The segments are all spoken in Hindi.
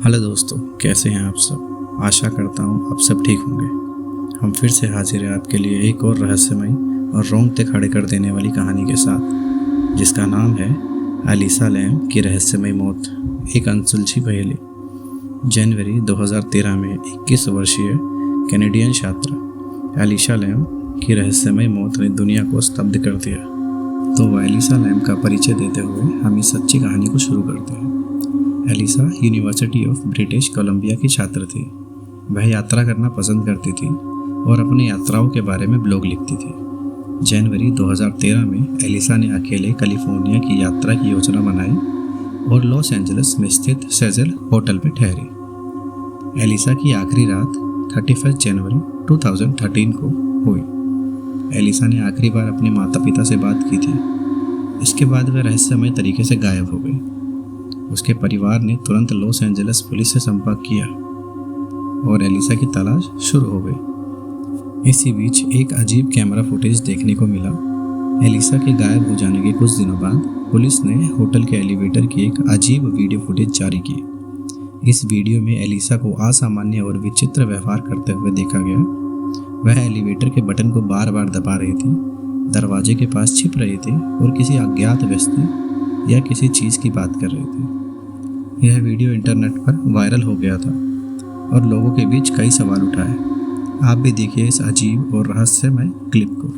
हेलो दोस्तों, कैसे हैं आप सब। आशा करता हूँ आप सब ठीक होंगे। हम फिर से हाजिर हैं आपके लिए एक और रहस्यमयी और रोंगटे खड़े कर देने वाली कहानी के साथ, जिसका नाम है एलिसा लैम की रहस्यमयी मौत, एक अनसुलझी पहेली। जनवरी 2013 में 21 वर्षीय कैनेडियन छात्रा एलिसा लैम की रहस्यमयी मौत ने दुनिया को स्तब्ध कर दिया। तो एलिसा लैम का परिचय देते हुए हम इस सच्ची कहानी को शुरू करते हैं। Elisa university of British Columbia की छात्र थी। वह यात्रा करना पसंद करती थी और अपनी यात्राओं के बारे में ब्लॉग लिखती थी। जनवरी 2013 में एलिसा ने अकेले कैलिफोर्निया की यात्रा की योजना बनाई और लॉस एंजलिस में स्थित सेजल होटल में ठहरी। एलिसा की आखिरी रात 31 जनवरी 2013 को हुई। एलिसा ने आखिरी बार अपने माता पिता से बात की थी। इसके बाद वह रहस्यमय तरीके से गायब हो गई। उसके परिवार ने तुरंत लॉस एंजलिस पुलिस से संपर्क किया और एलिसा की तलाश शुरू हो गई। इसी बीच एक अजीब कैमरा फुटेज देखने को मिला। एलिसा के गायब हो जाने के कुछ दिनों बाद पुलिस ने होटल के एलिवेटर की एक अजीब वीडियो फुटेज जारी की। इस वीडियो में एलिसा को असामान्य और विचित्र व्यवहार करते हुए देखा गया। वह एलिवेटर के बटन को बार बार दबा रही थी, दरवाजे के पास छिप रही थी और किसी अज्ञात व्यक्ति या किसी चीज़ की बात कर रही थी। यह वीडियो इंटरनेट पर वायरल हो गया था और लोगों के बीच कई सवाल उठाए। आप भी देखिए इस अजीब और रहस्यमय क्लिप को।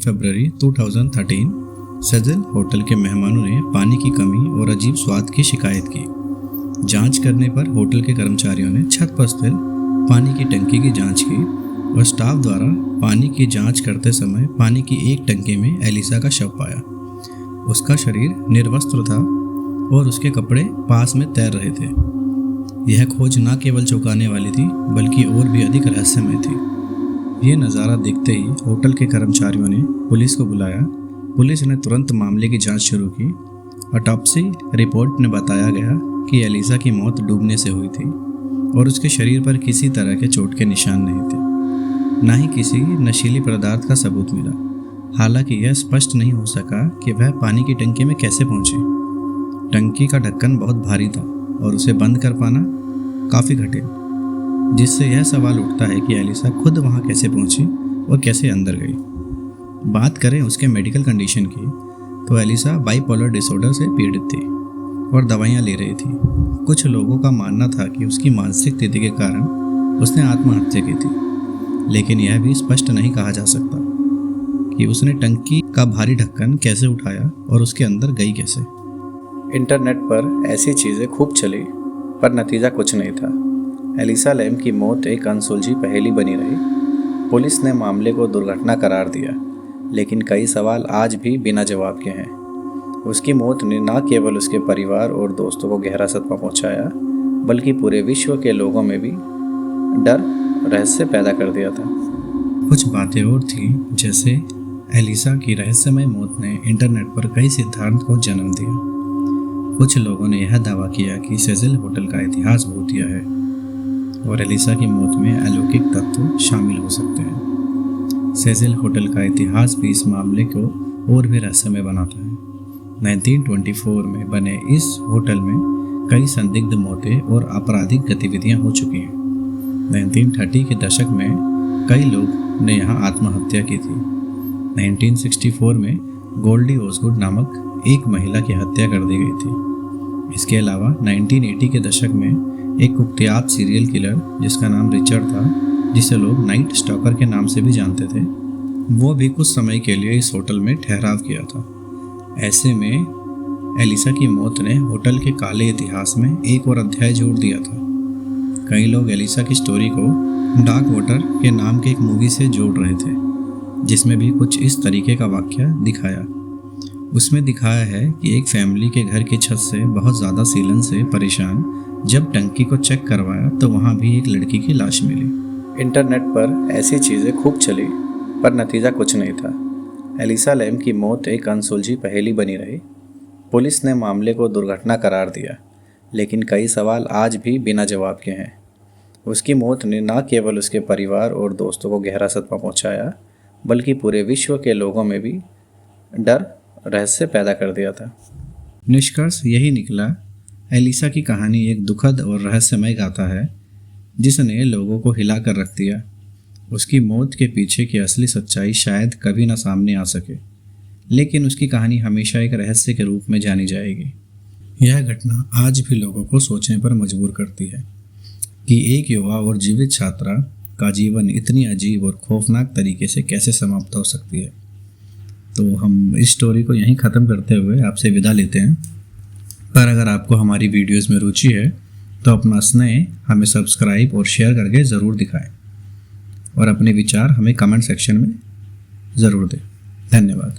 फरवरी 2013 सेजल होटल के मेहमानों ने पानी की कमी और अजीब स्वाद की शिकायत की। जांच करने पर होटल के कर्मचारियों ने छत पर स्थित पानी की टंकी की जांच की और स्टाफ द्वारा पानी की जांच करते समय पानी की एक टंकी में एलिसा का शव पाया। उसका शरीर निर्वस्त्र था और उसके कपड़े पास में तैर रहे थे। यह खोज न केवल चौंकाने वाली थी बल्कि और भी अधिक रहस्यमय थी। ये नज़ारा देखते ही होटल के कर्मचारियों ने पुलिस को बुलाया। पुलिस ने तुरंत मामले की जांच शुरू की। ऑटोप्सी रिपोर्ट ने बताया गया कि एलिसा की मौत डूबने से हुई थी और उसके शरीर पर किसी तरह के चोट के निशान नहीं थे। न ही किसी नशीली पदार्थ का सबूत मिला। हालांकि यह स्पष्ट नहीं हो सका कि वह पानी की टंकी में कैसे पहुंची। टंकी का ढक्कन बहुत भारी था और उसे बंद कर पाना काफ़ी कठिन, जिससे यह सवाल उठता है कि एलिसा खुद वहां कैसे पहुंची और कैसे अंदर गई। बात करें उसके मेडिकल कंडीशन की तो एलिसा बाइपोलर डिसऑर्डर से पीड़ित थी और दवाइयां ले रही थी। कुछ लोगों का मानना था कि उसकी मानसिक स्थिति के कारण उसने आत्महत्या की थी, लेकिन यह भी स्पष्ट नहीं कहा जा सकता कि उसने टंकी का भारी ढक्कन कैसे उठाया और उसके अंदर गई कैसे। इंटरनेट पर ऐसी चीज़ें खूब चली पर नतीजा कुछ नहीं था। एलिसा लैम की मौत एक अनसुलझी पहेली बनी रही। पुलिस ने मामले को दुर्घटना करार दिया, लेकिन कई सवाल आज भी बिना जवाब के हैं। उसकी मौत ने न केवल उसके परिवार और दोस्तों को गहरा सदमा पहुंचाया, बल्कि पूरे विश्व के लोगों में भी डर रहस्य पैदा कर दिया था। कुछ बातें और थीं, जैसे एलिसा की रहस्यमय मौत ने इंटरनेट पर कई सिद्धांत को जन्म दिया। कुछ लोगों ने यह दावा किया कि सेजल होटल का इतिहास भूतिया है और एलिसा की मौत में अलौकिक तत्व शामिल हो सकते हैं। सेजल होटल का इतिहास भी इस मामले को और भी रहस्यमय बनाता है। 1924 में बने इस होटल में कई संदिग्ध मौतें और आपराधिक गतिविधियां हो चुकी हैं। 1930 के दशक में कई लोग ने यहाँ आत्महत्या की थी। 1964 में गोल्डी ओसगुड नामक एक महिला की हत्या कर दी गई थी। इसके अलावा 1980 के दशक में एक कुख्यात सीरियल किलर जिसका नाम रिचर्ड था, जिसे लोग नाइट स्टॉकर के नाम से भी जानते थे, वो भी कुछ समय के लिए इस होटल में ठहराव किया था। ऐसे में एलिसा की मौत ने होटल के काले इतिहास में एक और अध्याय जोड़ दिया था। कई लोग एलिसा की स्टोरी को डार्क वाटर के नाम के एक मूवी से जोड़ रहे थे, जिसमें भी कुछ इस तरीके का वाक्य दिखाया। उसमें दिखाया है कि एक फैमिली के घर की छत से बहुत ज़्यादा सीलन से परेशान जब टंकी को चेक करवाया तो वहाँ भी एक लड़की की लाश मिली। इंटरनेट पर ऐसी चीज़ें खूब चली, पर नतीजा कुछ नहीं था। एलिसा लैम की मौत एक अनसुलझी पहेली बनी रही। पुलिस ने मामले को दुर्घटना करार दिया, लेकिन कई सवाल आज भी बिना जवाब के हैं। उसकी मौत ने न केवल उसके परिवार और दोस्तों को गहरा सदमा पहुंचाया, बल्कि पूरे विश्व के लोगों में भी डर, रहस्य पैदा कर दिया था। निष्कर्ष यही निकला, एलिसा की कहानी एक दुखद और रहस्यमय गाथा है जिसने लोगों को हिला कर रख दिया। उसकी मौत के पीछे की असली सच्चाई शायद कभी ना सामने आ सके, लेकिन उसकी कहानी हमेशा एक रहस्य के रूप में जानी जाएगी। यह घटना आज भी लोगों को सोचने पर मजबूर करती है कि एक युवा और जीवित छात्रा का जीवन इतनी अजीब और खौफनाक तरीके से कैसे समाप्त हो सकती है। तो हम इस स्टोरी को यहीं ख़त्म करते हुए आपसे विदा लेते हैं। पर अगर आपको हमारी वीडियोस में रुचि है तो अपना स्नेह हमें सब्सक्राइब और शेयर करके ज़रूर दिखाएं, और अपने विचार हमें कमेंट सेक्शन में ज़रूर दें। धन्यवाद।